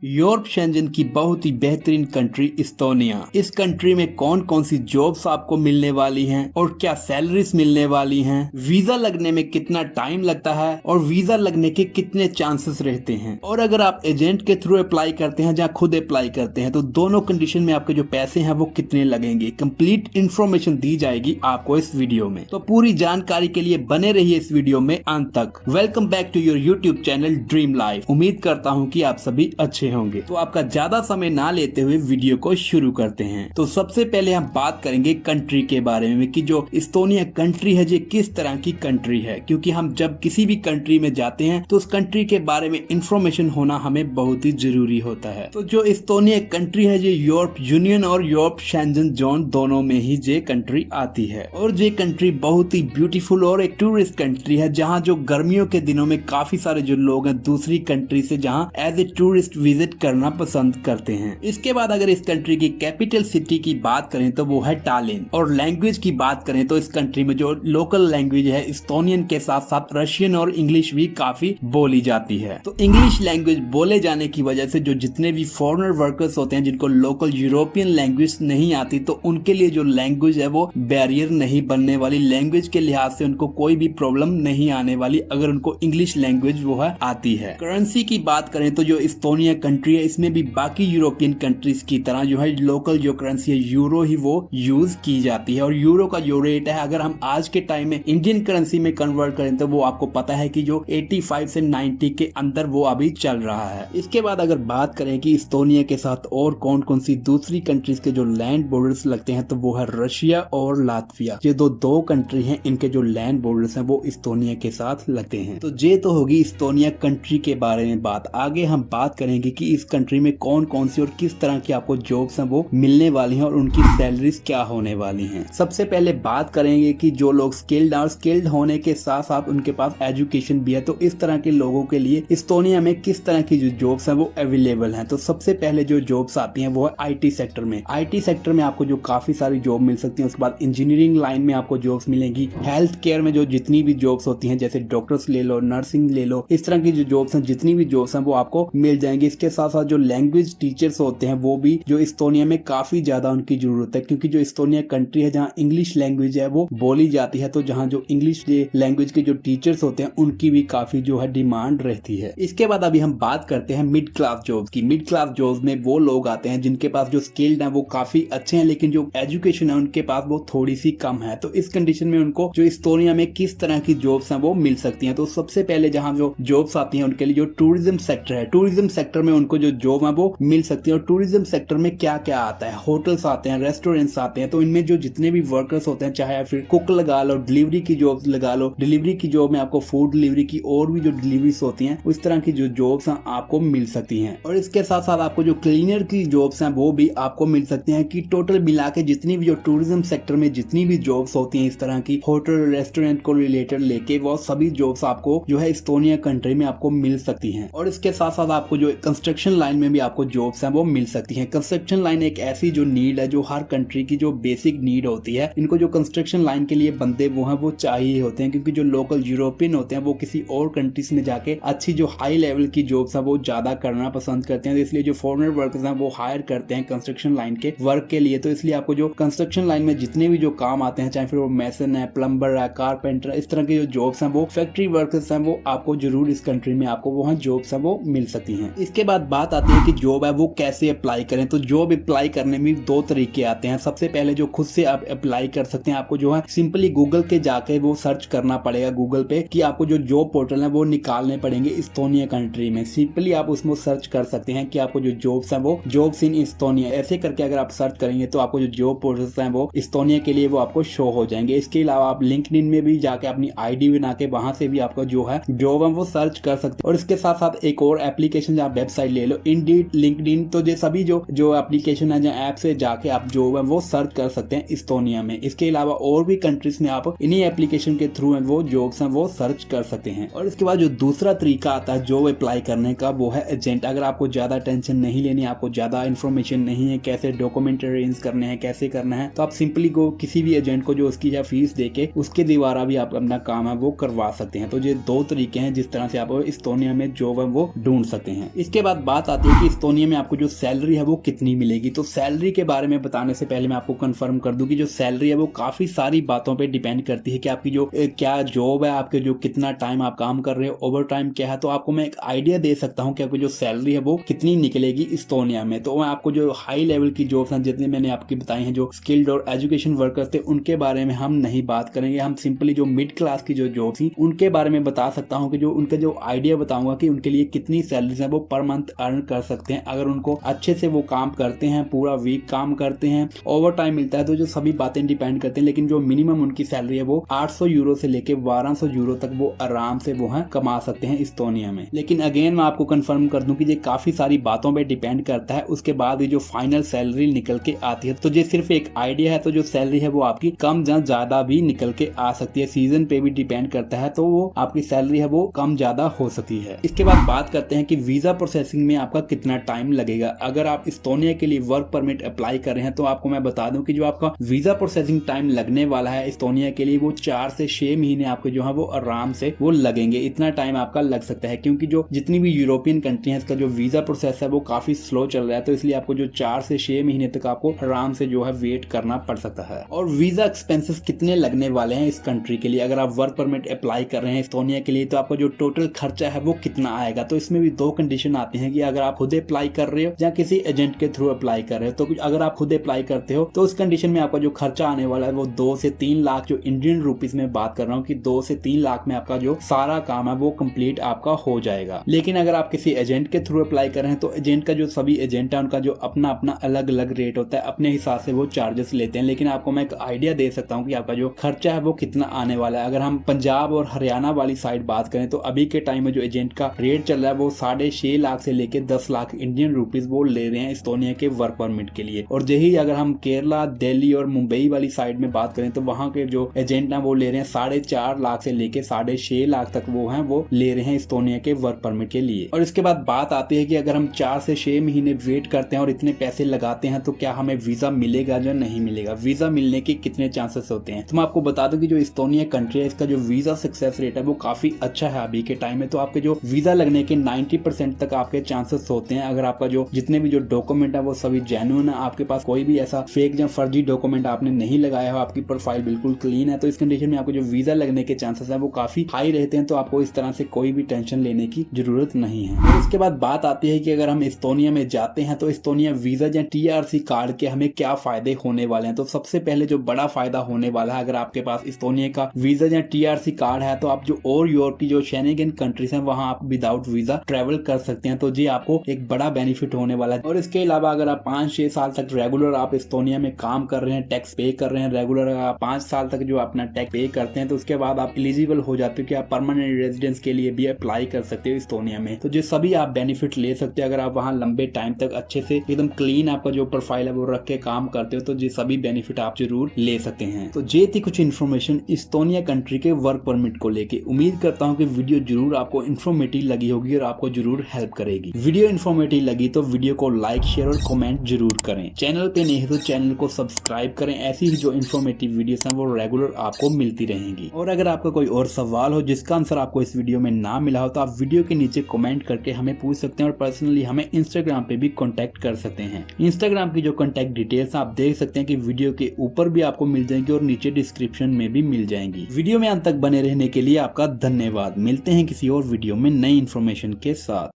Europe Shenzhen की बहुत ही बेहतरीन कंट्री इस्तोनिया। इस कंट्री में कौन कौन सी जॉब्स आपको मिलने वाली हैं और क्या सैलरीज मिलने वाली हैं, वीजा लगने में कितना टाइम लगता है और वीजा लगने के कितने चांसेस रहते हैं, और अगर आप एजेंट के थ्रू अप्लाई करते हैं या खुद अप्लाई करते हैं तो दोनों कंडीशन में आपके जो पैसे हैं वो कितने लगेंगे। कंप्लीट इन्फॉर्मेशन दी जाएगी आपको इस वीडियो में, तो पूरी जानकारी के लिए बने रहिए इस वीडियो में अंत तक। Welcome back to your YouTube channel dream life. उम्मीद करता हूँ कि आप सभी अच्छे होंगे। तो आपका ज्यादा समय ना लेते हुए वीडियो को शुरू करते हैं। तो सबसे पहले हम बात करेंगे कंट्री के बारे में कि जो इस्तोनिया कंट्री है ये किस तरह की कंट्री है, क्योंकि हम जब किसी भी कंट्री में जाते हैं तो उस कंट्री के बारे में इंफॉर्मेशन होना हमें बहुत ही जरूरी होता है। तो जो इस्तोनिया कंट्री है ये यूरोप यूनियन और यूरोप शेंजन जोन दोनों में ही ये कंट्री आती है, और ये कंट्री बहुत ही ब्यूटीफुल और एक टूरिस्ट कंट्री है, जहाँ जो गर्मियों के दिनों में काफी सारे जो लोग हैं दूसरी कंट्री से जहाँ एज ए टूरिस्ट विजिट करना पसंद करते हैं। इसके बाद अगर इस कंट्री की कैपिटल सिटी की बात करें तो वो है टालिन, और लैंग्वेज की बात करें तो इस कंट्री में जो लोकल लैंग्वेज है इस्तोनियन के साथ साथ रशियन और इंग्लिश भी काफी बोली जाती है। तो इंग्लिश लैंग्वेज बोले जाने की वजह से जो जितने भी फॉरेनर वर्कर्स होते हैं जिनको लोकल यूरोपियन लैंग्वेज नहीं आती, तो उनके लिए जो लैंग्वेज है वो बैरियर नहीं बनने वाली, लैंग्वेज के लिहाज से उनको कोई भी प्रॉब्लम नहीं आने वाली अगर उनको इंग्लिश लैंग्वेज वो है आती है। करेंसी की बात करें तो जो इस्तोनिया कंट्री है इसमें भी बाकी यूरोपियन कंट्रीज की तरह जो है लोकल जो करेंसी है यूरो ही वो यूज की जाती है, और यूरो का जो रेट है अगर हम आज के टाइम में इंडियन करेंसी में कन्वर्ट करें तो वो आपको पता है कि जो 85 से 90 के अंदर वो अभी चल रहा है। इसके बाद अगर बात करें कि इस्तोनिया के साथ और कौन कौन सी दूसरी कंट्रीज के जो लैंड बॉर्डर्स लगते हैं तो वो है रशिया और लातविया। ये दो कंट्री हैं, इनके जो लैंड बॉर्डर्स हैं वो इस्तोनिया के साथ लगते हैं। तो ये तो होगी इस्तोनिया कंट्री के बारे में बात। आगे हम बात करेंगे कि इस कंट्री में कौन कौन सी और किस तरह की आपको जॉब्स हैं वो मिलने वाली हैं और उनकी सैलरीज क्या होने वाली हैं। सबसे पहले बात करेंगे कि जो लोग स्किल्ड होने के साथ साथ उनके पास एजुकेशन भी है, तो इस तरह के लोगों के लिए इस्तोनिया में किस तरह की जो जॉब्स हैं वो अवेलेबल हैं। तो सबसे पहले जो जॉब्स आती हैं वो है IT सेक्टर में। IT सेक्टर में आपको जो काफी सारी जॉब मिल सकती है। उसके बाद इंजीनियरिंग लाइन में आपको जॉब्स मिलेगी। हेल्थ केयर में जो जितनी भी जॉब्स होती हैं जैसे डॉक्टर्स ले लो, नर्सिंग ले लो, इस तरह की जो जॉब्स हैं जितनी भी जॉब्स हैं वो आपको मिल जाएंगे। इसके साथ साथ जो लैंग्वेज टीचर्स होते हैं वो भी जो इस्तोनिया में काफी ज्यादा उनकी जरूरत है, क्योंकि जो इस्तोनिया कंट्री है जहाँ इंग्लिश लैंग्वेज है वो बोली जाती है, तो जहाँ जो इंग्लिश लैंग्वेज के जो टीचर्स होते हैं उनकी भी काफी जो है डिमांड रहती है। इसके बाद अभी हम बात करते हैं मिड क्लास जॉब्स की। मिड क्लास जॉब्स में वो लोग आते हैं जिनके पास जो स्किल्ड है वो काफी अच्छे हैं, लेकिन जो एजुकेशन है उनके पास वो थोड़ी सी कम है। तो इस कंडीशन में उनको जो इस्तोनिया में किस तरह की जॉब्स हैं वो मिल सकती हैं। तो सबसे पहले जहाँ जो जॉब्स आती हैं उनके लिए जो टूरिज्म सेक्टर है, टूरिज्म सेक्टर में उनको जो जॉब है वो मिल सकती है। और टूरिज्म सेक्टर में क्या क्या आता है, होटल्स आते हैं, रेस्टोरेंट्स आते हैं, तो इनमें जो जितने भी वर्कर्स होते हैं, चाहे फिर कुक लगा लो, डिलीवरी की जॉब लगा लो, डिलीवरी की जॉब में आपको फूड डिलीवरी की और भी जो डिलीवरीज होती हैं उस तरह की जो जॉब्स हैं आपको मिल सकती हैं। और इसके साथ साथ आपको जो क्लीनर की जॉब्स हैं वो भी आपको मिल सकती हैं। कि टोटल मिला के जितनी भी जो टूरिज्म सेक्टर में जितनी भी जॉब्स होती हैं इस तरह की होटल रेस्टोरेंट को रिलेटेड लेके, वो सभी जॉब्स आपको जो है इस्तोनिया कंट्री में आपको मिल सकती हैं। और इसके साथ साथ आपको जो कंस्ट्रक्शन लाइन में भी आपको जॉब्स हैं वो मिल सकती हैं। कंस्ट्रक्शन लाइन एक ऐसी जो नीड है जो हर कंट्री की जो बेसिक नीड होती है। इनको जो कंस्ट्रक्शन लाइन के लिए बंदे वो हैं वो चाहिए होते हैं, क्योंकि जो लोकल यूरोपियन होते हैं वो किसी और कंट्रीज में जाके अच्छी जो हाई लेवल की जॉब्स है वो ज्यादा करना पसंद करते हैं। तो इसलिए जो फॉरेनर वर्कर्स हैं वो हायर करते हैं कंस्ट्रक्शन लाइन के वर्क के लिए। तो इसलिए आपको जो कंस्ट्रक्शन लाइन में जितने भी जो काम आते हैं, चाहे फिर वो मैसन है, प्लम्बर है, कारपेंटर, इस तरह के जो जॉब्स हैं वो फैक्ट्री वर्कर्स हैं वो आपको जरूर इस कंट्री में आपको वहाँ जॉब्स हैं वो मिल सकती हैं। इसके बाद बात आती है कि जॉब है वो कैसे अप्लाई करें। तो जॉब अप्लाई करने में दो तरीके आते हैं। सबसे पहले जो खुद से आप अप्लाई कर सकते हैं, आपको जो है सिंपली गूगल के जाके वो सर्च करना पड़ेगा गूगल पे कि आपको जो जॉब पोर्टल है वो निकालने पड़ेंगे इस्तोनिया कंट्री में। सिंपली आप उसमें सर्च कर सकते हैं कि आपको जो जॉब्स हैं वो जॉब्स इन इस्तोनिया, ऐसे करके अगर आप सर्च करेंगे तो आपको जो जॉब पोर्टल्स हैं वो इस्तोनिया के लिए वो आपको शो हो जाएंगे। इसके अलावा आप लिंक्डइन में भी जाके अपनी ID बना के वहां से भी आपको जो है जॉब है वो सर्च कर सकते हैं। और इसके साथ साथ एक और एप्लीकेशन आप वेबसाइट ले लो, इंडीड, लिंक्डइन, तो ये सभी जो एप्लीकेशन है जो ऐप से जाके आप जॉब है वो सर्च कर सकते हैं इस्तोनिया में। इसके अलावा और भी कंट्रीज में आप इन्हीं एप्लीकेशन के थ्रू वो जॉब्स हैं वो सर्च कर सकते हैं। और इसके बाद जो दूसरा तरीका आता है जॉब अप्लाई करने का वो है एजेंट। अगर आपको ज्यादा टेंशन नहीं लेनी, आपको ज्यादा इन्फॉर्मेशन नहीं है कैसे डॉक्यूमेंट अरेंज करने हैं, कैसे करना है, तो आप सिंपली को किसी भी एजेंट को जो उसकी फीस देके उसके द्वारा भी आप अपना काम है वो करवा सकते हैं। तो ये दो तरीके हैं जिस तरह से आप इस्तोनिया में जॉब है वो ढूंढ सकते हैं। इसके बाद बाद बात आती है कि इस्तोनिया में आपको जो सैलरी है वो कितनी मिलेगी। तो सैलरी के बारे में बताने से पहले मैं आपको कंफर्म कर दूं कि जो सैलरी है वो काफी सारी बातों पे डिपेंड करती है कि आपकी जो क्या जॉब है, आपके जो कितना टाइम आप काम कर रहे हो, ओवर टाइम क्या है। तो आपको मैं एक आइडिया दे सकता हूँ कि आपकी जो सैलरी है वो कितनी निकलेगी इस्तोनिया में। तो मैं आपको जो हाई लेवल की जॉब्स हैं जितनी मैंने आपकी बताई हैं, जो स्किल्ड और एजुकेशन वर्कर्स थे, उनके बारे में हम नहीं बात करेंगे। हम सिंपली जो मिड क्लास की जो जॉब थी उनके बारे में बता सकता हूँ कि जो उनका जो आइडिया बताऊंगा कि उनके लिए कितनी सैलरीज है वो पर मंथ अर्न कर सकते हैं अगर उनको अच्छे से वो काम करते हैं, पूरा वीक काम करते हैं, ओवर टाइम मिलता है। तो जो सभी बातें डिपेंड करते हैं, लेकिन जो मिनिमम उनकी सैलरी है वो 800 यूरो से लेके 1200 यूरो तक वो आराम से वो है कमा सकते हैं इस्तोनिया में। लेकिन अगेन मैं आपको कंफर्म कर दूं कि ये काफी सारी बातों पे डिपेंड करता है। उसके बाद ये जो फाइनल सैलरी निकल के आती है, तो ये सिर्फ एक आइडिया है। तो जो सैलरी है वो आपकी कम या ज्यादा भी निकल के आ सकती है, सीजन पे भी डिपेंड करता है। तो वो आपकी सैलरी है वो कम ज्यादा हो सकती है। इसके बाद बात करते हैं कि वीजा प्रोसेसिंग में आपका कितना टाइम लगेगा। अगर आप इस्तोनिया के लिए वर्क परमिट अप्लाई कर रहे हैं तो आपको मैं बता दूं कि जो आपका वीजा प्रोसेसिंग टाइम लगने वाला है इस्तोनिया के लिए, वो 4 से 6 महीने आपके जो है वो आराम से वो लगेंगे। इतना टाइम आपका लग सकता है, क्योंकि जो जितनी भी यूरोपियन कंट्री है इसका जो वीजा प्रोसेस है वो काफी स्लो चल रहा है। तो इसलिए आपको जो 4 से 6 महीने तक आपको आराम से जो है वेट करना पड़ सकता है। और वीजा एक्सपेंसेस कितने लगने वाले हैं इस कंट्री के लिए, अगर आप वर्क परमिट अप्लाई कर रहे हैं इस्तोनिया के लिए, तो आपका जो टोटल खर्चा है वो कितना आएगा। तो इसमें भी 2 कंडीशन आती हैं कि अगर आप खुद अप्लाई कर रहे हो या किसी एजेंट के थ्रू अप्लाई कर रहे हो। तो अगर आप खुद अप्लाई करते हो तो उस कंडीशन में आपका जो खर्चा आने वाला है वो 2 से 3 लाख, जो इंडियन रुपीस में बात कर रहा हूँ कि 2 से 3 लाख में आपका जो सारा काम है वो कंप्लीट आपका हो जाएगा। लेकिन अगर आप किसी एजेंट के थ्रू अप्लाई कर रहे हैं तो एजेंट का जो सभी एजेंट है उनका जो अपना अपना अलग अलग रेट होता है, अपने हिसाब से वो चार्जेस लेते हैं। लेकिन आपको मैं एक आइडिया दे सकता हूँ कि आपका जो खर्चा है वो कितना आने वाला है। अगर हम पंजाब और हरियाणा वाली साइड बात करें तो अभी के टाइम में जो एजेंट का रेट चल रहा है वो 6.5 लाख से लेके 10 लाख इंडियन रुपीस वो ले रहे हैं इस्तोनिया के वर्क परमिट के लिए। और यही अगर हम केरला, दिल्ली और मुंबई वाली साइड में बात करें तो वहां के जो एजेंट है वो ले रहे हैं 4.5 लाख से लेके 6.5 लाख तक वो हैं वो ले रहे हैं इस्तोनिया के वर्क परमिट के लिए। और इसके बाद बात आती है कि अगर हम 4 से 6 महीने वेट करते हैं और इतने पैसे लगाते हैं तो क्या हमें वीजा मिलेगा या नहीं मिलेगा, वीजा मिलने के कितने चांसेस होते हैं। तो मैं आपको बता दूं कि जो इस्तोनिया कंट्री है इसका जो वीजा सक्सेस रेट है वो काफी अच्छा है अभी के टाइम में। तो आपके जो वीजा लगने के 90% तक आपके चांसेस होते हैं अगर आपका जो जितने भी जो डॉक्यूमेंट है वो सभी जेन्युइन है, आपके पास कोई भी ऐसा फेक या फर्जी डॉक्यूमेंट आपने नहीं लगाया हो, आपकी प्रोफाइल बिल्कुल क्लीन है। तो इस कंडीशन में आपको जो वीजा लगने के चांसेस है वो काफी हाई रहते हैं। तो आपको इस तरह से कोई भी टेंशन लेने की जरूरत नहीं है। और इसके बाद बात आती है कि अगर हम इस्तोनिया में जाते हैं तो इस्तोनिया वीजा या TRC कार्ड के हमें क्या फायदे होने वाले हैं। तो सबसे पहले जो बड़ा फायदा होने वाला है, अगर आपके पास इस्तोनिया का वीजा या TRC कार्ड है तो आप जो और यूरोप की जो शेंगेन कंट्रीज हैं वहां आप विदाउट वीजा ट्रेवल कर सकते हैं। तो जी आपको एक बड़ा बेनिफिट होने वाला है। और इसके अलावा अगर आप 5-6 साल तक रेगुलर आप इस्तोनिया में काम कर रहे हैं, टैक्स पे कर रहे हैं रेगुलर, अगर आप 5 साल तक जो अपना टैक्स पे करते हैं तो उसके बाद आप एलिजिबल हो जाते हो कि आप परमानेंट रेजिडेंस के लिए भी अप्लाई कर सकते हो इस्तोनिया में। तो जो सभी आप बेनिफिट ले सकते हैं अगर आप वहाँ लंबे टाइम तक अच्छे से एकदम क्लीन आपका जो प्रोफाइल है वो रख के काम करते हो, तो ये सभी बेनिफिट आप जरूर ले सकते हैं। तो ये थी कुछ इन्फॉर्मेशन इस्तोनिया कंट्री के वर्क परमिट को लेके। उम्मीद करता हूँ कि वीडियो जरूर आपको इन्फॉर्मेटिव लगी होगी और आपको जरूर हेल्प करेगी। वीडियो इन्फॉर्मेटिव लगी तो वीडियो को लाइक, शेयर और कमेंट जरूर करें। चैनल पे नहीं तो चैनल को सब्सक्राइब करें। ऐसी ही जो इन्फॉर्मेटिव वीडियोस हैं वो रेगुलर आपको मिलती रहेंगी। और अगर आपका कोई और सवाल हो जिसका आंसर आपको इस वीडियो में ना मिला हो तो आप वीडियो के नीचे कमेंट करके हमें पूछ सकते हैं और पर्सनली हमें इंस्टाग्राम पे भी कॉन्टेक्ट कर सकते हैं। इंस्टाग्राम की जो कॉन्टेक्ट डिटेल्स आप देख सकते हैं कि वीडियो के ऊपर भी आपको मिल जाएंगी और नीचे डिस्क्रिप्शन में भी मिल जाएंगी। वीडियो में अंत तक बने रहने के लिए आपका धन्यवाद। मिलते हैं किसी और वीडियो में नई इन्फॉर्मेशन के साथ।